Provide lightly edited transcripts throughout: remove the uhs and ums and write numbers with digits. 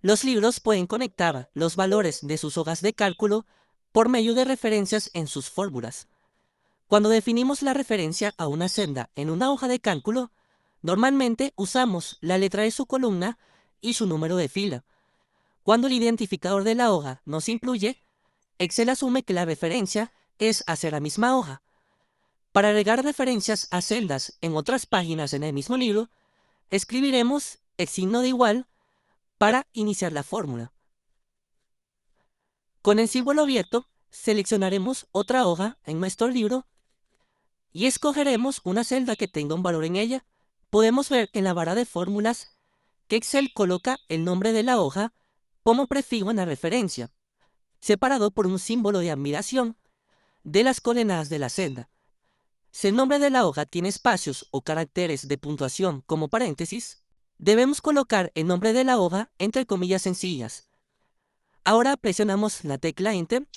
Los libros pueden conectar los valores de sus hojas de cálculo por medio de referencias en sus fórmulas. Cuando definimos la referencia a una celda en una hoja de cálculo, normalmente usamos la letra de su columna y su número de fila. Cuando el identificador de la hoja nos incluye, Excel asume que la referencia es hacia la misma hoja. Para agregar referencias a celdas en otras páginas en el mismo libro, escribiremos el signo de igual para iniciar la fórmula. Con el símbolo abierto, seleccionaremos otra hoja en nuestro libro y escogeremos una celda que tenga un valor en ella. Podemos ver en la barra de fórmulas que Excel coloca el nombre de la hoja como prefijo en la referencia, separado por un símbolo de admiración de las coordenadas de la celda. Si el nombre de la hoja tiene espacios o caracteres de puntuación como paréntesis, debemos colocar el nombre de la hoja entre comillas sencillas. Ahora presionamos la tecla Enter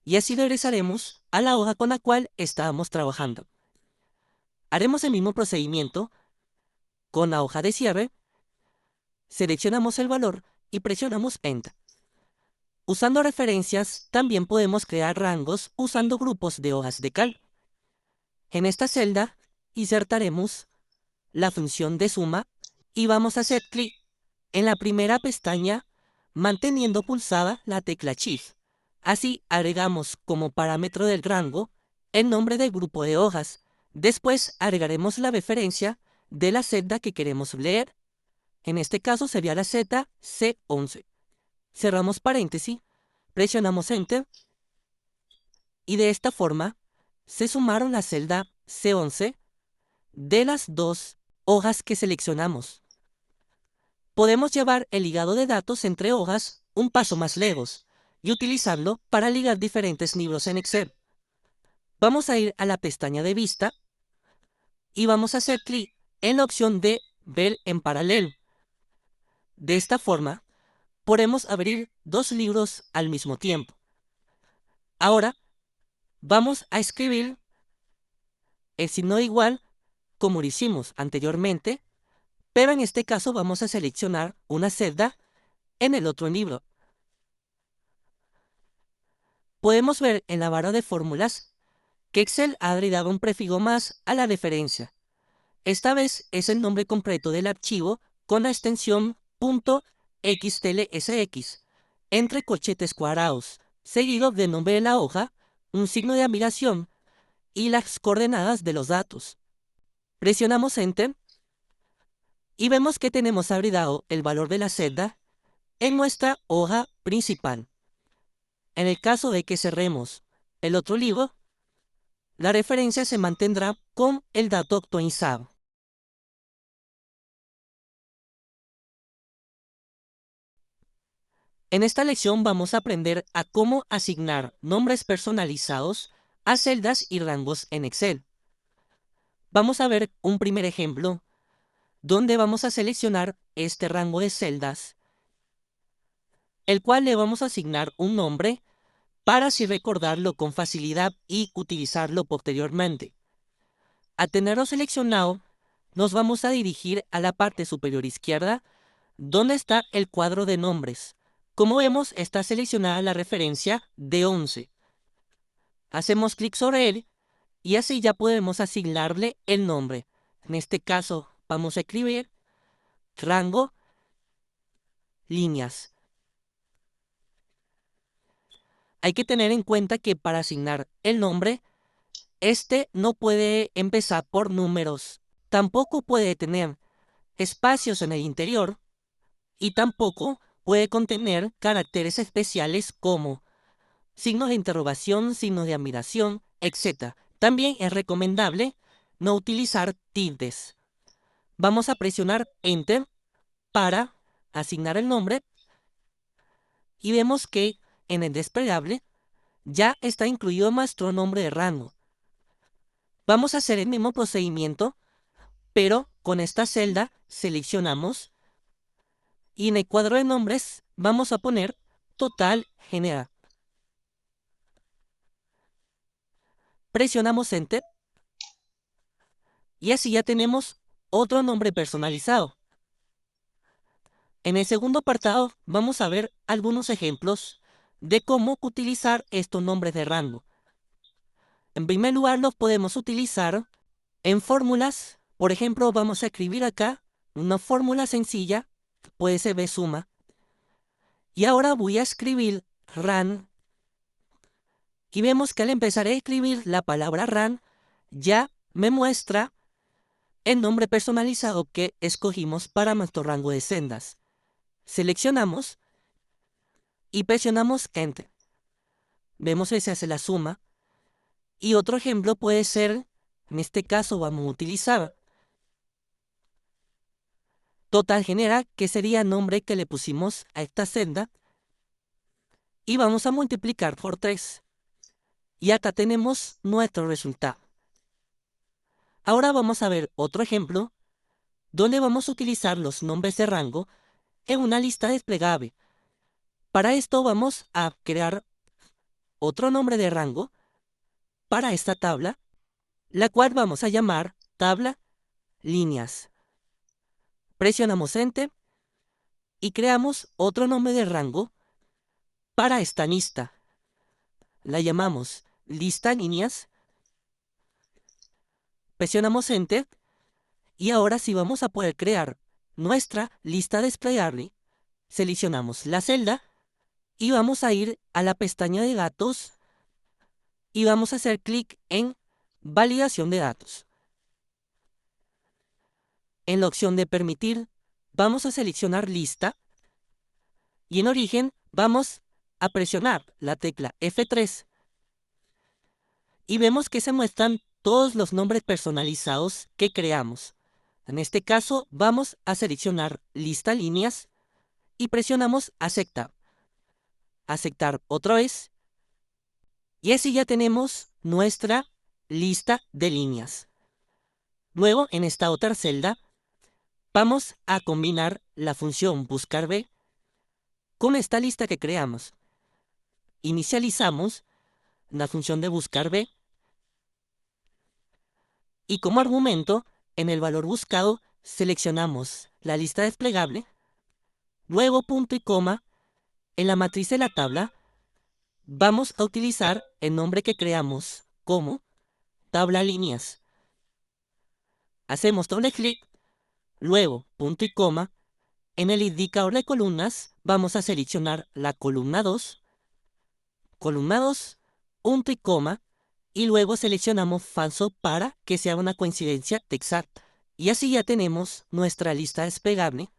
y así regresaremos a la hoja con la cual estábamos trabajando. Haremos el mismo procedimiento con la hoja de cierre, seleccionamos el valor y presionamos Enter. Usando referencias, también podemos crear rangos usando grupos de hojas de cal. En esta celda, insertaremos la función de suma y vamos a hacer clic en la primera pestaña manteniendo pulsada la tecla Shift. Así agregamos como parámetro del rango el nombre del grupo de hojas. Después agregaremos la referencia de la celda que queremos leer. En este caso sería la celda C11. Cerramos paréntesis, presionamos Enter y de esta forma se sumaron la celda C11 de las dos hojas que seleccionamos. Podemos llevar el ligado de datos entre hojas un paso más lejos y utilizarlo para ligar diferentes libros en Excel. Vamos a ir a la pestaña de vista y vamos a hacer clic en la opción de ver en paralelo. De esta forma, podemos abrir dos libros al mismo tiempo. Ahora, vamos a escribir el signo de igual como lo hicimos anteriormente, pero en este caso vamos a seleccionar una celda en el otro libro. Podemos ver en la barra de fórmulas que Excel ha agregado un prefijo más a la referencia. Esta vez es el nombre completo del archivo con la extensión .xtlsx, entre corchetes cuadrados, seguido del nombre de la hoja, un signo de admiración y las coordenadas de los datos. Presionamos Enter y vemos que tenemos agregado el valor de la celda en nuestra hoja principal. En el caso de que cerremos el otro libro, la referencia se mantendrá con el dato actualizado. En esta lección vamos a aprender a cómo asignar nombres personalizados a celdas y rangos en Excel. Vamos a ver un primer ejemplo donde vamos a seleccionar este rango de celdas, el cual le vamos a asignar un nombre para así recordarlo con facilidad y utilizarlo posteriormente. Al tenerlo seleccionado, nos vamos a dirigir a la parte superior izquierda, donde está el cuadro de nombres. Como vemos, está seleccionada la referencia D11. Hacemos clic sobre él y así ya podemos asignarle el nombre. En este caso, vamos a escribir rango líneas. Hay que tener en cuenta que para asignar el nombre, este no puede empezar por números, tampoco puede tener espacios en el interior y tampoco puede contener caracteres especiales como signos de interrogación, signos de admiración, etc. También es recomendable no utilizar tildes. Vamos a presionar Enter para asignar el nombre y vemos que en el desplegable ya está incluido nuestro nombre de rango. Vamos a hacer el mismo procedimiento, pero con esta celda seleccionamos y en el cuadro de nombres vamos a poner total general. Presionamos Enter y así ya tenemos otro nombre personalizado. En el segundo apartado vamos a ver algunos ejemplos de cómo utilizar estos nombres de rango. En primer lugar, los podemos utilizar en fórmulas. Por ejemplo, vamos a escribir acá una fórmula sencilla, puede ser B suma. Y ahora voy a escribir RAN. Y vemos que al empezar a escribir la palabra RAN, ya me muestra el nombre personalizado que escogimos para nuestro rango de celdas. Seleccionamos y presionamos Enter. Vemos que se hace la suma. Y otro ejemplo puede ser, en este caso vamos a utilizar total general, que sería el nombre que le pusimos a esta celda. Y vamos a multiplicar por 3. Y acá tenemos nuestro resultado. Ahora vamos a ver otro ejemplo donde vamos a utilizar los nombres de rango en una lista desplegable. Para esto vamos a crear otro nombre de rango para esta tabla, la cual vamos a llamar tabla líneas. Presionamos Enter y creamos otro nombre de rango para esta lista. La llamamos lista líneas. Presionamos Enter y ahora sí vamos a poder crear nuestra lista desplegable. Seleccionamos la celda y vamos a ir a la pestaña de datos y vamos a hacer clic en validación de datos. En la opción de permitir vamos a seleccionar lista y en origen vamos a presionar la tecla F3 y vemos que se muestran todos los nombres personalizados que creamos. En este caso vamos a seleccionar lista líneas y presionamos aceptar. Aceptar otra vez y así ya tenemos nuestra lista de líneas. Luego en esta otra celda vamos a combinar la función buscar B con esta lista que creamos. Inicializamos la función de buscar B y como argumento en el valor buscado seleccionamos la lista desplegable, luego punto y coma. En la matriz de la tabla vamos a utilizar el nombre que creamos como tabla líneas. Hacemos doble clic, luego punto y coma. En el indicador de columnas vamos a seleccionar la columna 2, punto y coma, y luego seleccionamos falso para que sea una coincidencia exacta. Y así ya tenemos nuestra lista desplegable,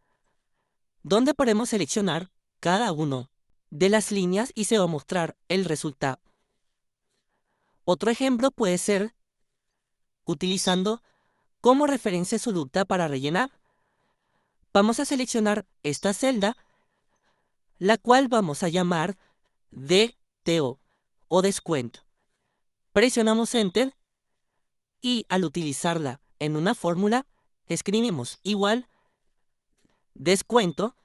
donde podemos seleccionar cada uno de las líneas y se va a mostrar el resultado. Otro ejemplo puede ser utilizando como referencia absoluta para rellenar. Vamos a seleccionar esta celda, la cual vamos a llamar DTO o descuento. Presionamos Enter y al utilizarla en una fórmula escribimos igual descuento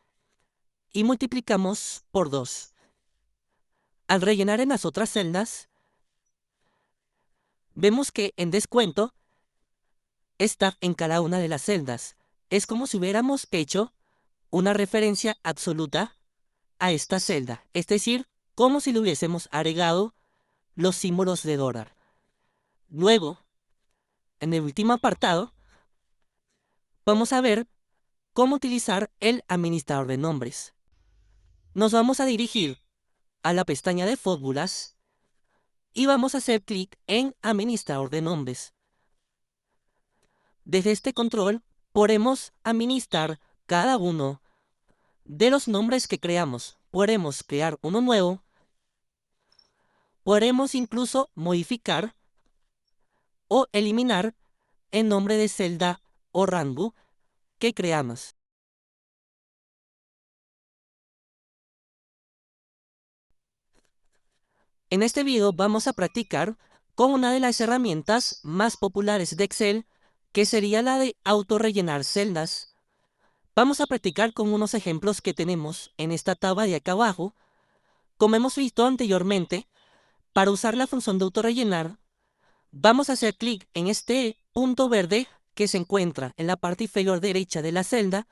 y multiplicamos por 2. Al rellenar en las otras celdas, vemos que en descuento está en cada una de las celdas. Es como si hubiéramos hecho una referencia absoluta a esta celda, es decir, como si le hubiésemos agregado los símbolos de dólar. Luego, en el último apartado, vamos a ver cómo utilizar el administrador de nombres. Nos vamos a dirigir a la pestaña de fórmulas y vamos a hacer clic en administrador de nombres. Desde este control podemos administrar cada uno de los nombres que creamos. Podemos crear uno nuevo. Podemos incluso modificar o eliminar el nombre de celda o rango que creamos. En este video vamos a practicar con una de las herramientas más populares de Excel, que sería la de autorrellenar celdas. Vamos a practicar con unos ejemplos que tenemos en esta tabla de acá abajo. Como hemos visto anteriormente, para usar la función de autorrellenar, vamos a hacer clic en este punto verde que se encuentra en la parte inferior derecha de la celda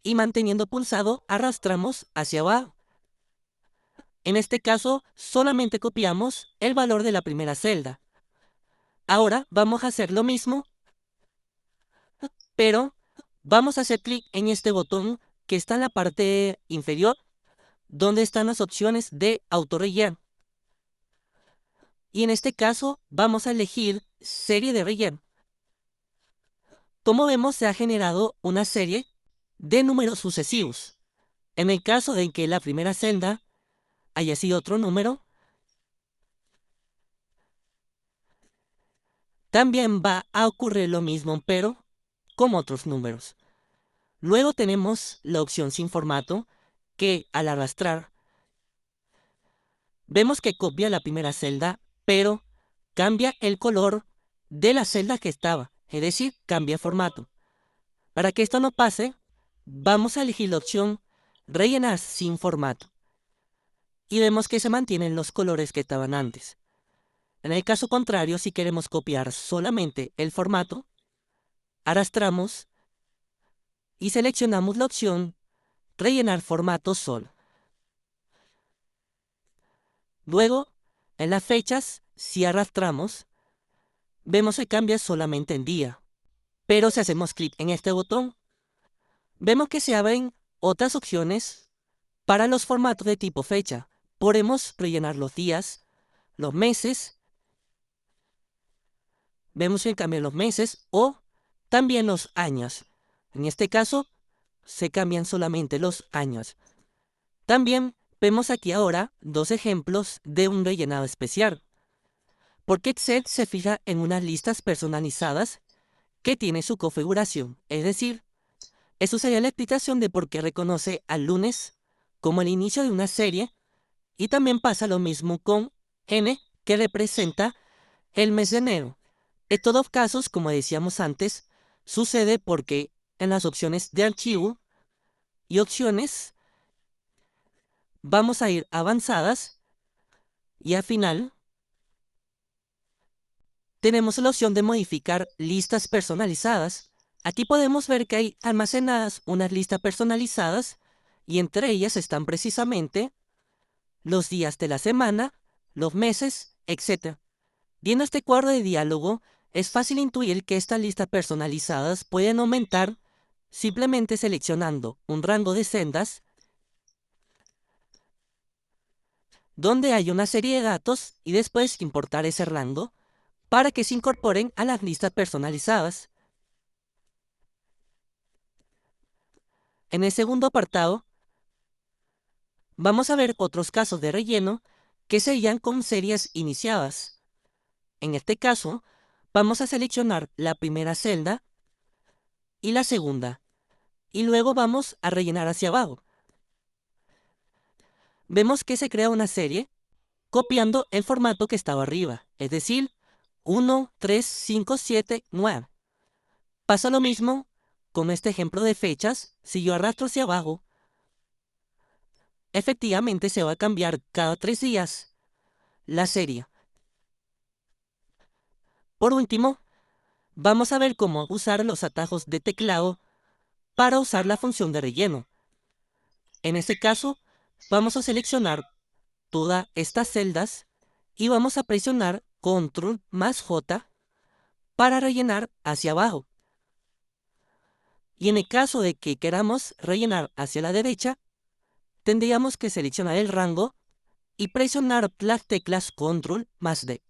y manteniendo pulsado arrastramos hacia abajo. En este caso, solamente copiamos el valor de la primera celda. Ahora vamos a hacer lo mismo, pero vamos a hacer clic en este botón que está en la parte inferior, donde están las opciones de autorrelleno. Y en este caso vamos a elegir serie de relleno. Como vemos, se ha generado una serie de números sucesivos. En el caso de que la primera celda haya sido otro número, también va a ocurrir lo mismo, pero con otros números. Luego tenemos la opción sin formato, que al arrastrar, vemos que copia la primera celda, pero cambia el color de la celda que estaba, es decir, cambia formato. Para que esto no pase, vamos a elegir la opción rellenar sin formato. Y vemos que se mantienen los colores que estaban antes. En el caso contrario, si queremos copiar solamente el formato, arrastramos y seleccionamos la opción rellenar formato solo. Luego, en las fechas, si arrastramos, vemos que cambia solamente en día. Pero si hacemos clic en este botón, vemos que se abren otras opciones para los formatos de tipo fecha. Podemos rellenar los días, los meses, vemos que cambian los meses o también los años. En este caso, se cambian solamente los años. También vemos aquí ahora dos ejemplos de un rellenado especial, porque Excel se fija en unas listas personalizadas que tiene su configuración, es decir, eso sería la explicación de por qué reconoce al lunes como el inicio de una serie, y también pasa lo mismo con N, que representa el mes de enero. En todos casos, como decíamos antes, sucede porque en las opciones de archivo y opciones vamos a ir avanzadas y al final tenemos la opción de modificar listas personalizadas. Aquí podemos ver que hay almacenadas unas listas personalizadas y entre ellas están precisamente los días de la semana, los meses, etc. Viendo este cuadro de diálogo, es fácil intuir que estas listas personalizadas pueden aumentar simplemente seleccionando un rango de celdas donde hay una serie de datos y después importar ese rango para que se incorporen a las listas personalizadas. En el segundo apartado, vamos a ver otros casos de relleno que serían con series iniciadas. En este caso, vamos a seleccionar la primera celda y la segunda, y luego vamos a rellenar hacia abajo. Vemos que se crea una serie copiando el formato que estaba arriba, es decir, 1, 3, 5, 7, 9. Pasa lo mismo con este ejemplo de fechas. Si yo arrastro hacia abajo, efectivamente se va a cambiar cada 3 días la serie. Por último, vamos a ver cómo usar los atajos de teclado para usar la función de relleno. En este caso, vamos a seleccionar todas estas celdas y vamos a presionar Control más J para rellenar hacia abajo. Y en el caso de que queramos rellenar hacia la derecha, tendríamos que seleccionar el rango y presionar las teclas Control más D.